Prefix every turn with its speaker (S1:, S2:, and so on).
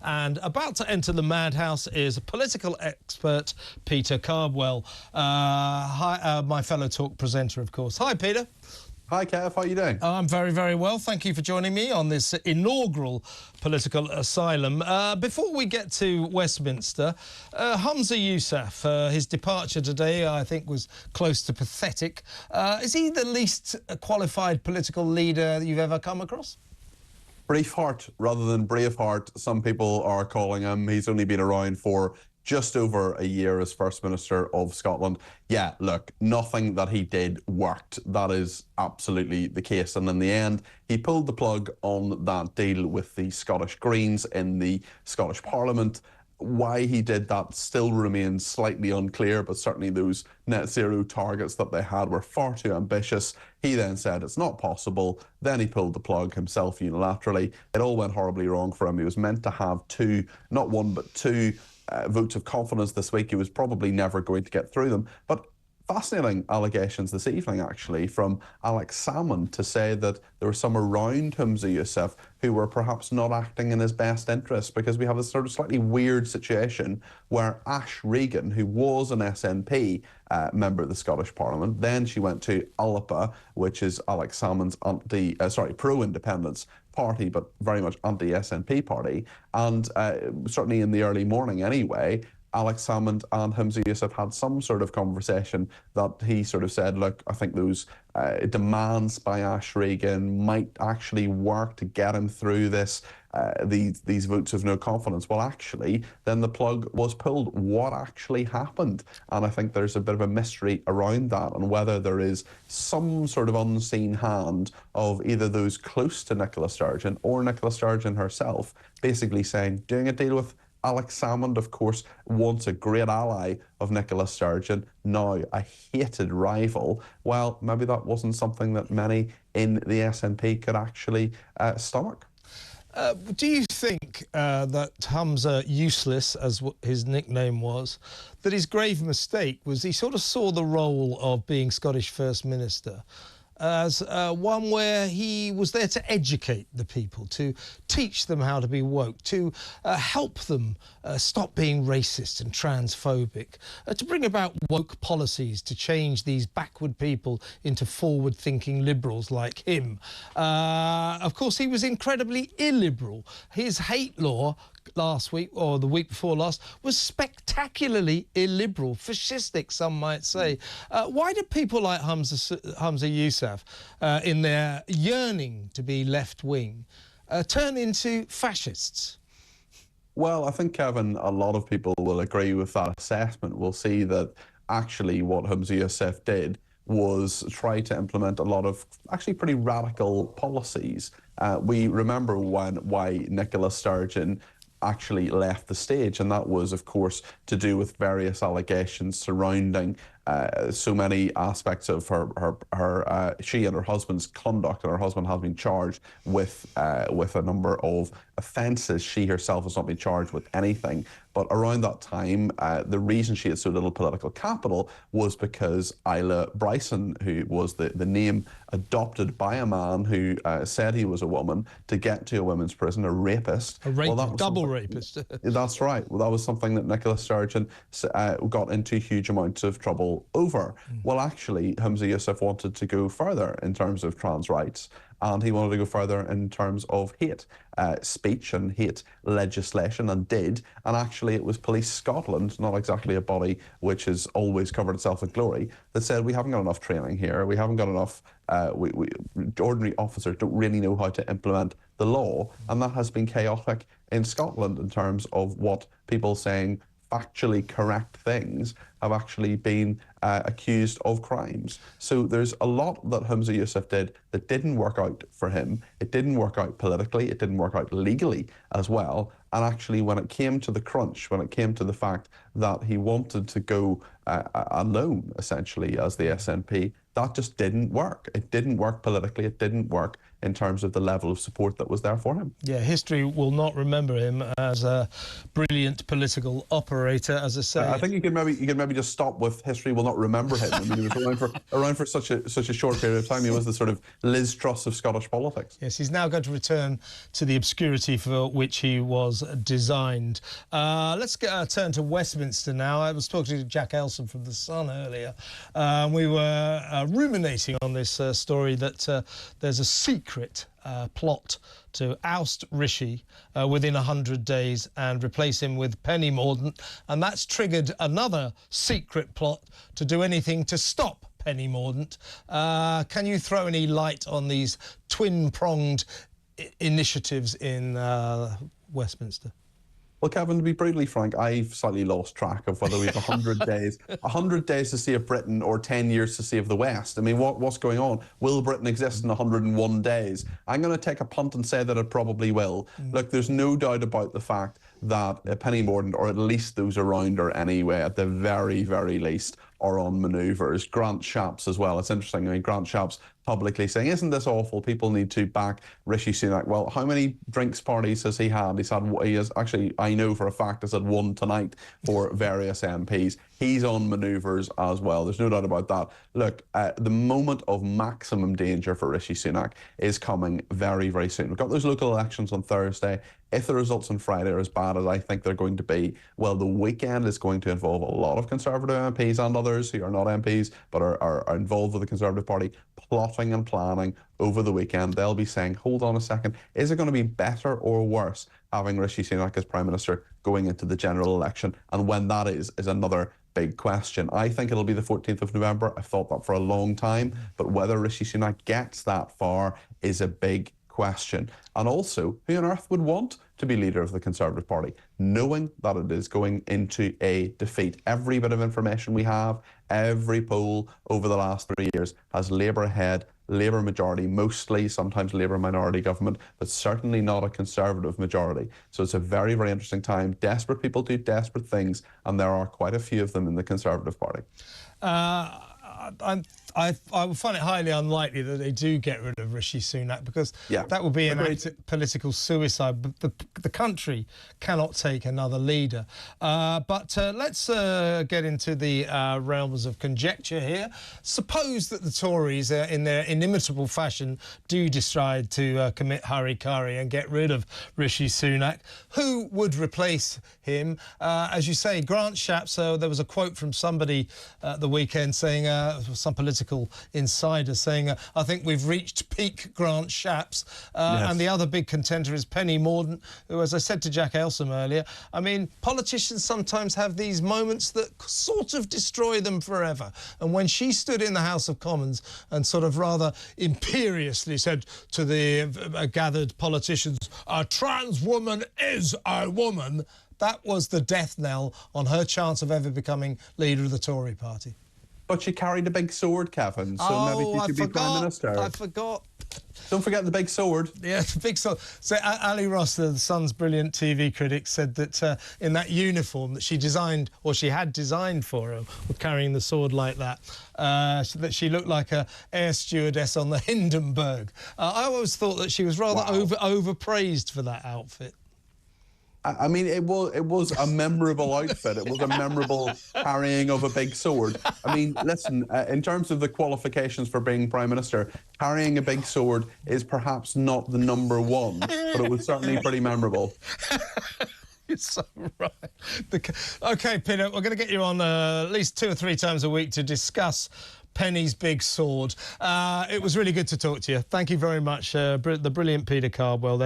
S1: And about to enter the madhouse is political expert Peter Cardwell. Hi, my fellow talk presenter, of course. Hi, Peter.
S2: Hi, Kev. How are you doing?
S1: I'm very, very well. Thank you for joining me on this inaugural political asylum. Before we get to Westminster, Humza Yousaf, his departure today, I think, was close to pathetic. Is he the least qualified political leader that you've ever come across?
S2: Braveheart rather than Braveheart, some people are calling him. He's only been around for just over a year as First Minister of Scotland. Yeah, look, nothing that he did worked. That is absolutely the case. And in the end, he pulled the plug on that deal with the Scottish Greens in the Scottish Parliament. Why he did that still remains slightly unclear, but certainly those net zero targets that they had were far too ambitious. He then said it's not possible. Then he pulled the plug himself unilaterally. It all went horribly wrong for him. He was meant to have two, not one, but two votes of confidence this week. He was probably never going to get through them. But fascinating allegations this evening, actually, from Alex Salmond to say that there were some around Humza Yousaf who were perhaps not acting in his best interest, because we have this sort of slightly weird situation where Ash Regan, who was an SNP member of the Scottish Parliament, then she went to ALPA, which is Alex Salmond's pro-independence party, but very much anti-SNP party. And certainly in the early morning anyway, Alex Salmond and Humza Yousaf had some sort of conversation that he sort of said, look, I think those demands by Ash Regan might actually work to get him through this, these votes of no confidence. Well, actually, then the plug was pulled. What actually happened? And I think there's a bit of a mystery around that, and whether there is some sort of unseen hand of either those close to Nicola Sturgeon or Nicola Sturgeon herself basically saying, doing a deal with Alex Salmond, of course, once a great ally of Nicola Sturgeon, now a hated rival. Well, maybe that wasn't something that many in the SNP could actually stomach.
S1: Do you think that Humza Useless, as his nickname was, that his grave mistake was he sort of saw the role of being Scottish First Minister as one where he was there to educate the people, to teach them how to be woke, to help them stop being racist and transphobic, to bring about woke policies to change these backward people into forward-thinking liberals like him. Of course, he was incredibly illiberal. His hate law last week, or the week before last, was spectacularly illiberal, fascistic, some might say. Why do people like Humza Yousaf, in their yearning to be left-wing, turn into fascists?
S2: Well, I think, Kevin, a lot of people will agree with that assessment. We'll see that actually what Humza Yousaf did was try to implement a lot of actually pretty radical policies. We remember why Nicola Sturgeon actually left the stage, and that was, of course, to do with various allegations surrounding so many aspects of she and her husband's conduct, and her husband has been charged with a number of offences. She herself has not been charged with anything, but around that time, the reason she had so little political capital was because Isla Bryson, who was the name adopted by a man who said he was a woman to get to a women's prison, a rapist.
S1: Double rapist.
S2: That's right. Well, that was something that Nicola Sturgeon got into huge amounts of trouble over. Well, actually, Humza Yousaf wanted to go further in terms of trans rights, and he wanted to go further in terms of hate speech and hate legislation, and did. And actually, it was Police Scotland, not exactly a body which has always covered itself in glory, that said, we haven't got enough training here, we haven't got enough, ordinary officers don't really know how to implement the law. And that has been chaotic in Scotland in terms of what people saying factually correct things have actually been accused of crimes. So there's a lot that Humza Yousaf did that didn't work out for him. It didn't work out politically, it didn't work out legally as well. And actually, when it came to the crunch, when it came to the fact that he wanted to go alone, essentially, as the SNP, that just didn't work. It didn't work politically, it didn't work in terms of the level of support that was there for him.
S1: Yeah, history will not remember him as a brilliant political operator, as I say.
S2: I think you could maybe just stop with history will not remember him. I mean, he was around for such a short period of time. He was the sort of Liz Truss of Scottish politics.
S1: Yes, he's now going to return to the obscurity for which he was designed. Let's turn to Westminster now. I was talking to Jack Elson from The Sun earlier. We were ruminating on this story that there's a secret plot to oust Rishi within 100 days and replace him with Penny Mordaunt, and that's triggered another secret plot to do anything to stop Penny Mordaunt. Can you throw any light on these twin-pronged initiatives in Westminster?
S2: Well, Kevin, to be brutally frank, I've slightly lost track of whether we have 100 days, 100 days to save Britain or 10 years to save the West. I mean, what's going on? Will Britain exist in 101 days? I'm going to take a punt and say that it probably will. Look, there's no doubt about the fact that Penny Mordaunt, or at least those around her anyway, at the very, very least, are on manoeuvres. Grant Shapps as well. It's interesting. I mean, Grant Shapps publicly saying, isn't this awful? People need to back Rishi Sunak. Well, how many drinks parties has he had? He has actually, I know for a fact, has had one tonight for various MPs. He's on manoeuvres as well. There's no doubt about that. Look, the moment of maximum danger for Rishi Sunak is coming very, very soon. We've got those local elections on Thursday. If the results on Friday are as bad as I think they're going to be, well, the weekend is going to involve a lot of Conservative MPs and others who are not MPs but are involved with the Conservative Party plotting and planning over the weekend. They'll be saying, hold on a second, is it going to be better or worse having Rishi Sunak as Prime Minister going into the general election? And when that is another big question. I think it'll be the 14th of November. I've thought that for a long time, but whether Rishi Sunak gets that far is a big question. And also, who on earth would want to be leader of the Conservative Party, knowing that it is going into a defeat? Every bit of information we have, every poll over the last 3 years has Labour ahead, Labour majority mostly, sometimes Labour minority government, but certainly not a Conservative majority. So it's a very, very interesting time. Desperate people do desperate things, and there are quite a few of them in the Conservative Party.
S1: I would find it highly unlikely that they do get rid of Rishi Sunak, because that would be an act of political suicide. But the country cannot take another leader. But let's get into the realms of conjecture here. Suppose that the Tories, in their inimitable fashion, do decide to commit hurry-curry and get rid of Rishi Sunak. Who would replace him? As you say, Grant Shapps, there was a quote from somebody at the weekend saying, some political insider saying, I think we've reached peak Grant Shapps. Yes. And the other big contender is Penny Mordaunt, who, as I said to Jack Elson earlier, I mean, politicians sometimes have these moments that sort of destroy them forever. And when she stood in the House of Commons and sort of rather imperiously said to the gathered politicians, a trans woman is a woman, that was the death knell on her chance of ever becoming leader of the Tory party.
S2: But she carried a big sword, Kevin, so maybe she could be Prime Minister.
S1: I forgot.
S2: Don't forget the big sword.
S1: Yeah, the big sword. So Ali Ross, the Sun's brilliant TV critic, said that in that uniform that she designed, or she had designed for her, carrying the sword like that, that she looked like a air stewardess on the Hindenburg. I always thought that she was rather overpraised for that outfit.
S2: I mean, it was a memorable outfit. It was a memorable carrying of a big sword. I mean, listen, in terms of the qualifications for being Prime Minister, carrying a big sword is perhaps not the number one, but it was certainly pretty memorable.
S1: You're so right. OK, Peter, we're going to get you on at least 2 or 3 times a week to discuss Penny's big sword. It was really good to talk to you. Thank you very much, the brilliant Peter Cardwell there.